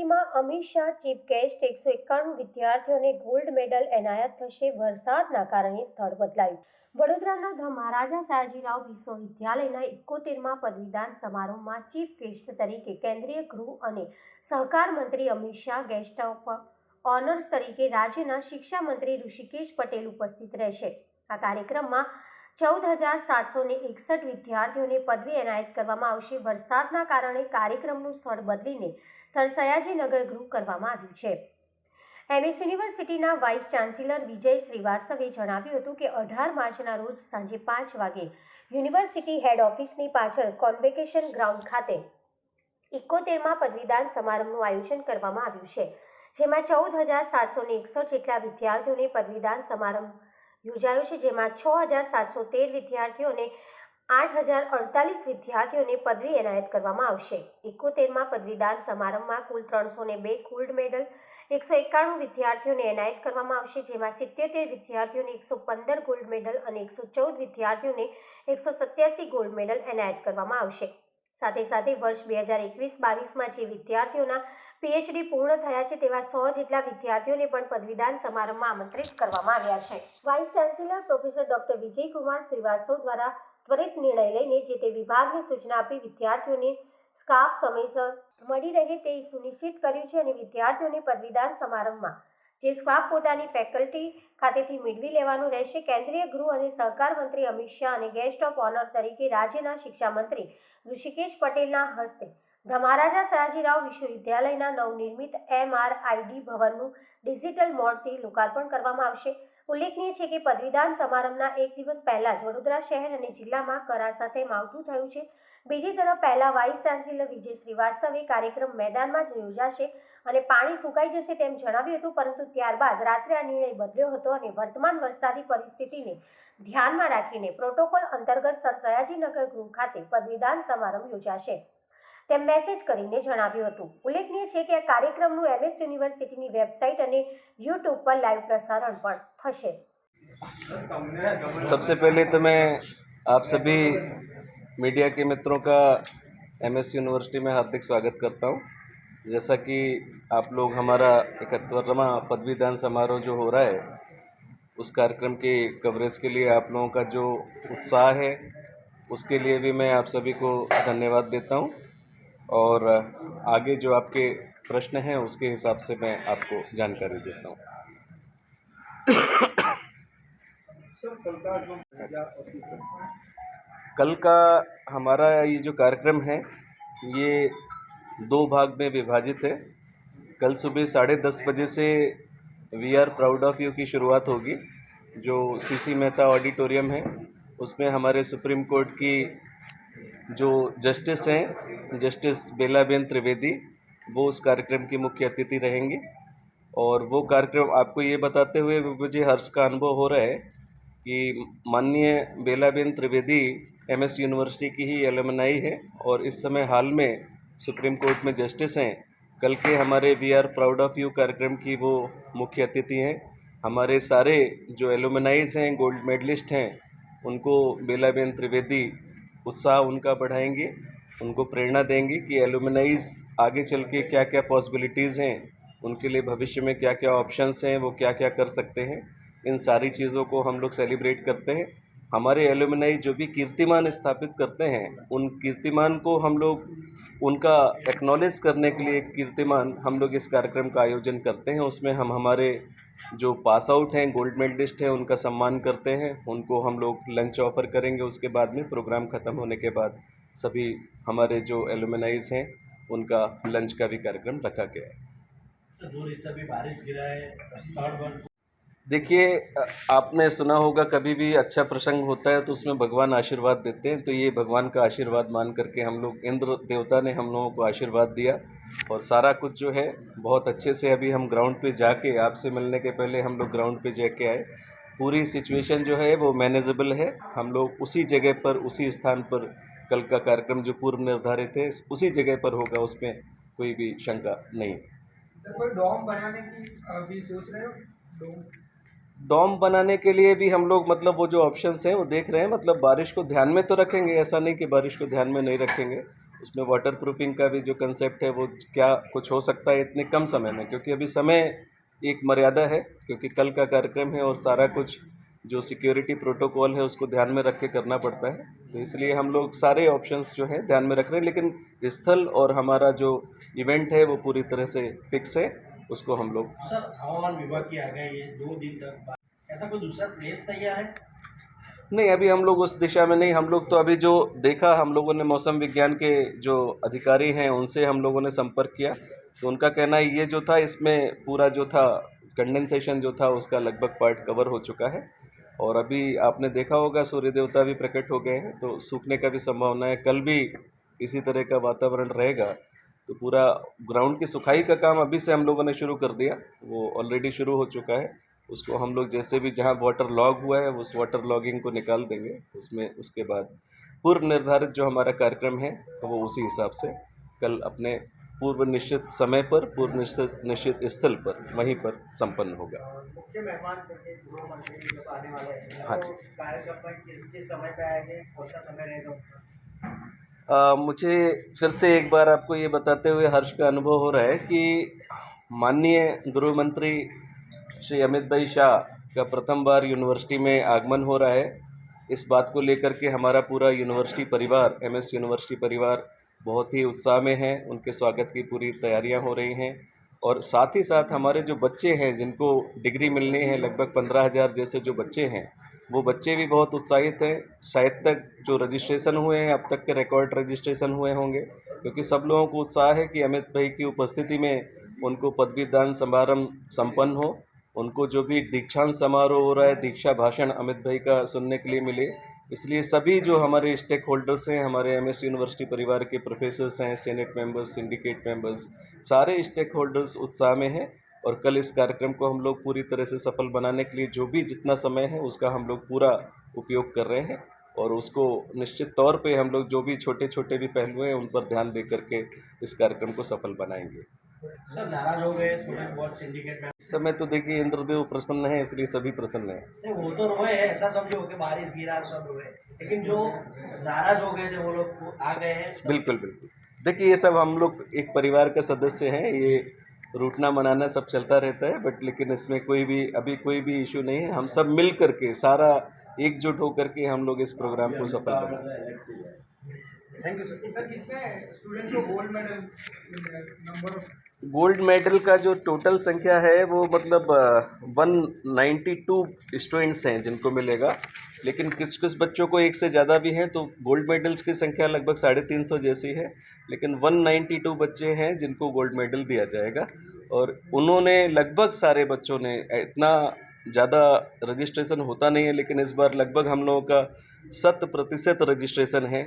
મુખ્યમંત્રીમાં Amit Shah chief guest 191 વિદ્યાર્થીઓને gold medal એનાયત થશે. વરસાદના કારણે સ્થળ બદલાયું. વડોદરાના ધ મહારાજા સયાજીરાવ વિશ્વવિદ્યાલયના 71મા પદવીદાન સમારોહમાં ચીફ ગેસ્ટ તરીકે કેન્દ્રીય ગૃહ અને સહકાર મંત્રી Amit Shah, guest of honours તરીકે રાજ્યના શિક્ષા મંત્રી ઋષિકેશ પટેલ ઉપસ્થિત રહેશે. આ કાર્યક્રમમાં 14,761 વિદ્યાર્થીઓને પદવી એનાયત કરવામાં આવશે. વરસાદના કારણે કાર્યક્રમનું સ્થળ બદલીને સર સયાજીનગર ગૃહ કરવામાં આવ્યું છે. એમએસ યુનિવર્સિટીના વાઇસ ચાન્સેલર વિજય શ્રીવાસ્તવે જણાવ્યું હતું કે 18 માર્ચના રોજ સાંજે 5 વાગે યુનિવર્સિટી હેડ ઓફિસની પાછળ કોન્વેકેશન ગ્રાઉન્ડ ખાતે 71મા પદવીદાન સમારંભનું આયોજન કરવામાં આવ્યું છે, જેમાં 14,761 જેટલા વિદ્યાર્થીઓને પદવીદાન સમારંભ યોજાયો છે, જેમાં 6,713 વિદ્યાર્થીઓ અને 8,048 વિદ્યાર્થીઓને પદવી એનાયત કરવામાં આવશે. 71મા પદવીદાન સમારંભમાં કુલ 302 ગોલ્ડ મેડલ 191 વિદ્યાર્થીઓને એનાયત કરવામાં આવશે, જેમાં 77 વિદ્યાર્થીઓને 115 ગોલ્ડ મેડલ અને 114 વિદ્યાર્થીઓને 187 ગોલ્ડ મેડલ એનાયત કરવામાં આવશે. સાથે સાથે વર્ષ 2021-22માં જે વિદ્યાર્થીઓના પીએચડી પૂર્ણ થયા છે તેવા 100 જેટલા વિદ્યાર્થીઓને પણ પદવીદાન સમારંભમાં આમંત્રિત કરવામાં આવ્યા છે. Vice chancellor professor doctor Vijaykumar Shrivastava દ્વારા ત્વરિત નિર્ણય લઈને જે તે વિભાગને સૂચના આપી વિદ્યાર્થીઓને સ્કાર્ફ સમયસર મળી રહે તે સુનિશ્ચિત કર્યું છે અને વિદ્યાર્થીઓને પદવીદાન સમારંભમાં જે સ્કાર્ફ પોતાની ફેકલ્ટી ખાતેથી મેળવી લેવાનું રહેશે. કેન્દ્રીય ગૃહ અને સહકાર મંત્રી અમિત શાહ અને ગેસ્ટ ઓફ ઓનર તરીકે રાજ્યના શિક્ષા મંત્રી ઋષિકેશ પટેલના હસ્તે ધ મહારાજા સયાજીરાવ વિશ્વવિદ્યાલયના નવનિર્મિત MRID ભવનનું ડિજિટલ મોડથી લોકાર્પણ કરવામાં આવશે. ઉલ્લેખનીય છે કે પદવીદાન સમારંભના એક દિવસ પહેલા જ વડોદરા શહેર અને જિલ્લામાં કરા સાથે માવઠું થયું છે. બીજી તરફ પહેલા વાઇસ ચાન્સેલર વિજય શ્રીવાસ્તવે કાર્યક્રમ મેદાનમાં જ યોજાશે અને પાણી સુકાઈ જશે તેમ જણાવ્યું હતું, પરંતુ ત્યારબાદ રાત્રે આ નિર્ણય બદલ્યો હતો અને વર્તમાન વરસાદી પરિસ્થિતિને ધ્યાનમાં રાખીને પ્રોટોકોલ અંતર્ગત સર સયાજીનગર ગૃહ ખાતે પદવીદાન સમારંભ યોજાશે તેમ મેસેજ કરીને જણાવ્યું હતું. ઉલ્લેખનીય છે કે આ કાર્યક્રમનું એમએસ યુનિવર્સિટીની વેબસાઇટ અને યુટ્યુબ પર લાઈવ પ્રસારણ પણ થશે. सबसे पहले तो मैं आप सभी मीडिया के मित्रों का एमएस यूनिवर्सिटी में हार्दिक स्वागत करता हूँ. जैसा कि आप लोग हमारा 71वां पदवीदान समारोह जो हो रहा है उस कार्यक्रम के कवरेज के लिए आप लोगों का जो उत्साह है उसके लिए भी मैं आप सभी को धन्यवाद देता हूँ और आगे जो आपके प्रश्न हैं उसके हिसाब से मैं आपको जानकारी देता हूँ. कल का हमारा ये जो कार्यक्रम है ये 2 भाग में विभाजित है. कल सुबह 10:30 बजे से we are proud of you की शुरुआत होगी, जो सीसी मेहता ऑडिटोरियम है. उसमें हमारे सुप्रीम कोर्ट की जो जस्टिस हैं, जस्टिस बेलाबेन त्रिवेदी, वो उस कार्यक्रम की मुख्य अतिथि रहेंगी. और वो कार्यक्रम आपको ये बताते हुए मुझे हर्ष का अनुभव हो रहा है कि माननीय बेलाबेन त्रिवेदी एमएस यूनिवर्सिटी की ही एलुमनाई है और इस समय हाल में सुप्रीम कोर्ट में जस्टिस हैं. कल के हमारे we are proud of you कार्यक्रम की वो मुख्य अतिथि हैं. हमारे सारे जो एलुमनाइज हैं, गोल्ड मेडलिस्ट हैं, उनको बेलाबेन त्रिवेदी उत्साह उनका बढ़ाएंगे, उनको प्रेरणा देंगे कि एलुमनाइज आगे चल के क्या क्या पॉसिबिलिटीज़ हैं, उनके लिए भविष्य में क्या क्या ऑप्शंस हैं, वो क्या क्या कर सकते हैं. इन सारी चीज़ों को हम लोग सेलिब्रेट करते हैं. हमारे एलुमनाई जो भी कीर्तिमान स्थापित करते हैं उन कीर्तिमान को हम लोग उनका एक्नॉलेज करने के लिए कीर्तिमान हम लोग इस कार्यक्रम का आयोजन करते हैं. उसमें हम हमारे जो पास आउट हैं, गोल्ड मेडलिस्ट हैं, उनका सम्मान करते हैं. उनको हम लोग लंच ऑफ़र करेंगे. उसके बाद में प्रोग्राम ख़त्म होने के बाद सभी हमारे जो एलुमनाइज हैं उनका लंच का भी कार्यक्रम रखा गया है. बारिश गिरा है. देखिए, आपने सुना होगा कभी भी अच्छा प्रसंग होता है तो उसमें भगवान आशीर्वाद देते हैं. तो ये भगवान का आशीर्वाद मान करके हम लोग, इंद्र देवता ने हम लोगों को आशीर्वाद दिया और सारा कुछ जो है बहुत अच्छे से अभी हम ग्राउंड पे जाके, आपसे मिलने के पहले हम लोग ग्राउंड पे जाके आए. पूरी सिचुएशन जो है वो मैनेजेबल है. हम लोग उसी जगह पर, उसी स्थान पर कल का कार्यक्रम जो पूर्व निर्धारित है उसी जगह पर होगा, उसमें कोई भी शंका नहीं. सर, कोई डॉम बनाने की अभी सोच रहे हो? डॉम बनाने के लिए भी हम लोग वो जो ऑप्शंस हैं वो देख रहे हैं. बारिश को ध्यान में तो रखेंगे, ऐसा नहीं कि बारिश को ध्यान में नहीं रखेंगे. उसमें वाटर प्रूफिंग का भी जो कंसेप्ट है वो क्या कुछ हो सकता है इतने कम समय में, क्योंकि अभी समय एक मर्यादा है, क्योंकि कल का कार्यक्रम है और सारा कुछ जो सिक्योरिटी प्रोटोकॉल है उसको ध्यान में रख के करना पड़ता है। तो इसलिए हम लोग सारे ऑप्शंस जो हैं ध्यान में रख रहे हैं, लेकिन स्थल और हमारा जो इवेंट है वो पूरी तरह से फिक्स है। उसको हम लोग सर हवामान विभाग की आ गए ये 2 दिन तक, ऐसा कोई दूसरा प्लेस तैयार है? नहीं, अभी हम लोग उस दिशा में नहीं, हम लोग तो अभी जो देखा, हम लोगों ने मौसम विज्ञान के जो अधिकारी हैं उनसे हम लोगों ने संपर्क किया, तो उनका कहना है ये जो था इसमें पूरा जो था कंडेंसेशन जो था उसका लगभग पार्ट कवर हो चुका है, और अभी आपने देखा होगा सूर्य देवता भी प्रकट हो गए हैं, तो सूखने का भी संभावना है। कल भी इसी तरह का वातावरण रहेगा, तो पूरा ग्राउंड की सुखाई का काम अभी से हम लोगों ने शुरू कर दिया, वो ऑलरेडी शुरू हो चुका है। उसको हम लोग जैसे भी जहाँ वाटर लॉग हुआ है उस वाटर लॉगिंग को निकाल देंगे उसमें, उसके बाद पूर्व निर्धारित जो हमारा कार्यक्रम है तो वो उसी हिसाब से कल अपने पूर्व निश्चित समय पर, पूर्व निश्चित स्थल पर वहीं पर संपन्न होगा। मुख्य मेहमान करके गृह मंत्री जब आने वाले हैं, हाँ तो जी। कार्यक्रम में किस समय पे आएंगे, कौन सा समय रहेगा उनका? मुझे फिर से एक बार आपको ये बताते हुए हर्ष का अनुभव हो रहा है कि माननीय गृह मंत्री श्री अमित भाई शाह का प्रथम बार यूनिवर्सिटी में आगमन हो रहा है। इस बात को लेकर के हमारा पूरा यूनिवर्सिटी परिवार, एमएस यूनिवर्सिटी परिवार बहुत ही उत्साह में है। उनके स्वागत की पूरी तैयारियां हो रही हैं, और साथ ही साथ हमारे जो बच्चे हैं जिनको डिग्री मिलनी है, लगभग 15,000 जैसे जो बच्चे हैं, वो बच्चे भी बहुत उत्साहित हैं। शायद तक जो रजिस्ट्रेशन हुए हैं अब तक के रिकॉर्ड रजिस्ट्रेशन हुए होंगे, क्योंकि सब लोगों को उत्साह है कि अमित भाई की उपस्थिति में उनको पदवीदान समारंभ संपन्न हो, उनको जो भी दीक्षांत समारोह हो रहा है, दीक्षा भाषण अमित भाई का सुनने के लिए मिले। इसलिए सभी जो हमारे स्टेक होल्डर्स हैं, हमारे एमएस यूनिवर्सिटी परिवार के प्रोफेसर्स हैं, सेनेट मेंबर्स, सिंडिकेट मेंबर्स, सारे स्टेक होल्डर्स उत्साह में हैं, और कल इस कार्यक्रम को हम लोग पूरी तरह से सफल बनाने के लिए जो भी जितना समय है उसका हम लोग पूरा उपयोग कर रहे हैं, और उसको निश्चित तौर पे हम लोग जो भी छोटे छोटे भी पहलू हैं उन पर ध्यान दे करके इस कार्यक्रम को सफल बनाएंगे। सर नाराज हो गए थोड़े बहुत सिंडिकेट में? इस समय तो देखिए इंद्रदेव प्रसन्न है, इसलिए सभी प्रसन्न हैं। नहीं, वो तो रोए हैं, ऐसा समझो कि बारिश गिरा सब रोए, लेकिन जो नाराज हो गए थे वो लोग वो आ गए हैं सब। बिल्कुल बिल्कुल, देखिए ये सब हम लोग एक परिवार का सदस्य हैं, ये रूठना मनाना सब चलता रहता है, बट लेकिन इसमें कोई भी अभी कोई भी इशू नहीं है। हम सब मिल करके, सारा एकजुट होकर के हम लोग इस प्रोग्राम को सफल बनाएं। Thank you sir. सर कितने स्टूडेंट को gold medal, number of? Gold medal का जो टोटल संख्या है वो मतलब 192 स्टूडेंट्स हैं जिनको मिलेगा, लेकिन कुछ कुछ बच्चों को एक से ज़्यादा भी हैं, तो गोल्ड मेडल्स की संख्या लगभग 350 जैसी है, लेकिन 192 बच्चे हैं जिनको गोल्ड मेडल दिया जाएगा। और उन्होंने लगभग सारे बच्चों ने, इतना ज़्यादा रजिस्ट्रेशन होता नहीं है, लेकिन इस बार लगभग हम लोगों का 100% रजिस्ट्रेशन है।